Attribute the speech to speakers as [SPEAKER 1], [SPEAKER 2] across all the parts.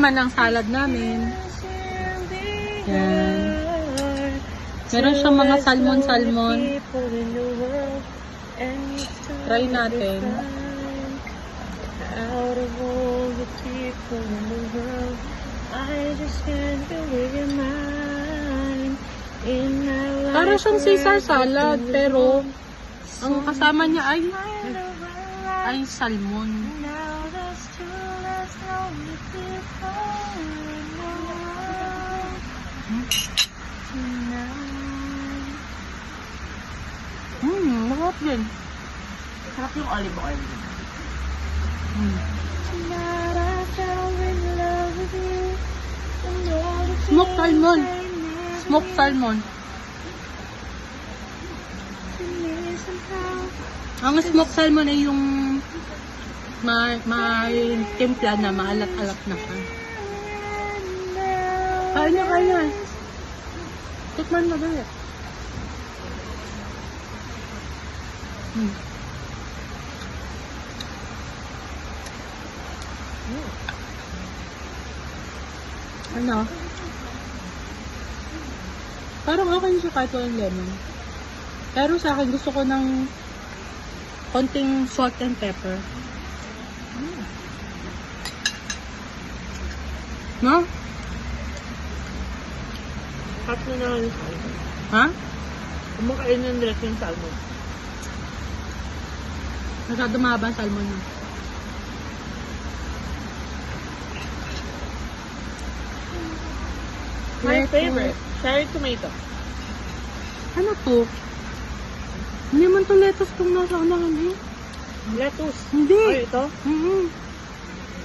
[SPEAKER 1] Man ang salad namin. Yan. Meron siyang mga salmon. Try natin. Para siyang Caesar salad, pero ang kasama niya ay salmon. Masarap din.
[SPEAKER 2] Sarap yung olive oil.
[SPEAKER 1] Smoked salmon. Smoked salmon. Ang smoked salmon ay yung may timpla na maalat-alat na ka. Kaya. Tikman mo dali. Ano? Parang okay siya kahit walang lemon. Pero sa akin, gusto ko ng konting salt and pepper. No?
[SPEAKER 2] Cut mo na yung salmon.
[SPEAKER 1] Ha?
[SPEAKER 2] Kumakain yung direct yung salmon.
[SPEAKER 1] Masyado mahaba ang salmon niya.
[SPEAKER 2] My favorite, cherry tomato.
[SPEAKER 1] Ano to? Hindi man to lettuce kung nasa unahan eh.
[SPEAKER 2] Lettuce.
[SPEAKER 1] Hindi.
[SPEAKER 2] Ay, ito?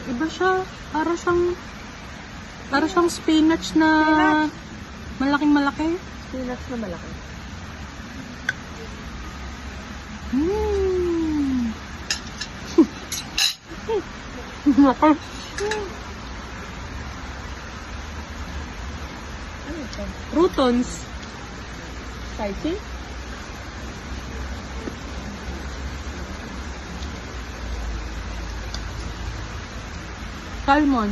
[SPEAKER 1] Iba siya. Para siyang spinach na malaking-malaki.
[SPEAKER 2] Spinach na malaki.
[SPEAKER 1] Malaki.
[SPEAKER 2] Ano ito?
[SPEAKER 1] Croutons.
[SPEAKER 2] Spicy?
[SPEAKER 1] Salmon.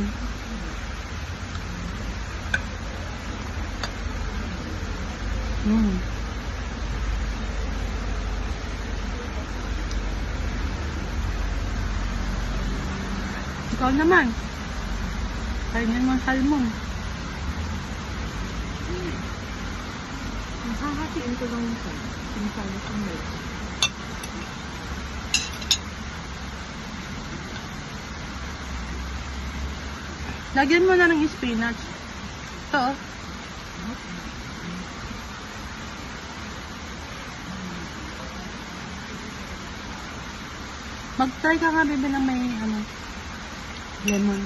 [SPEAKER 1] Ikaw naman. Kainin mo ang salmon.
[SPEAKER 2] Hahatiin ko lang yung salmon. Sinisalo ko mo.
[SPEAKER 1] Lagyan mo na ng spinach. Ito. Mag-try ka nga, bebe, ng may lemon.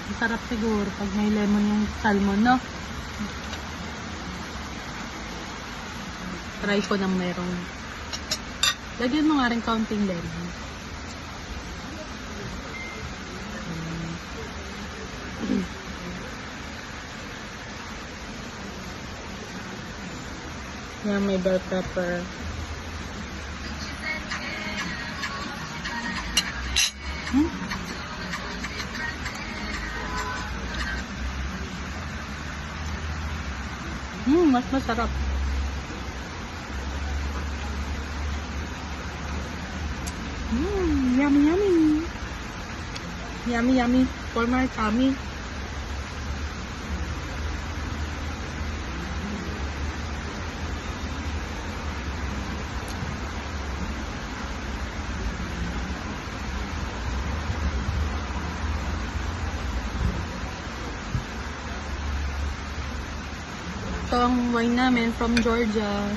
[SPEAKER 1] Masarap siguro pag may lemon yung salmon, no? Try ko ng merong. Lagyan mo nga rin kaunting lemon. Yan, may bell pepper. Mas masarap. Yummy, yummy. Yummy, yummy. For my tummy. Ito ang wine namin from Georgia.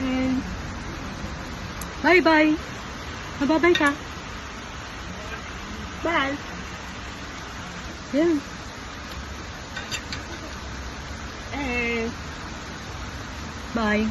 [SPEAKER 1] And bye-bye. Mababay ka.
[SPEAKER 2] Bye!
[SPEAKER 1] Yan.
[SPEAKER 2] Eh.
[SPEAKER 1] Bye.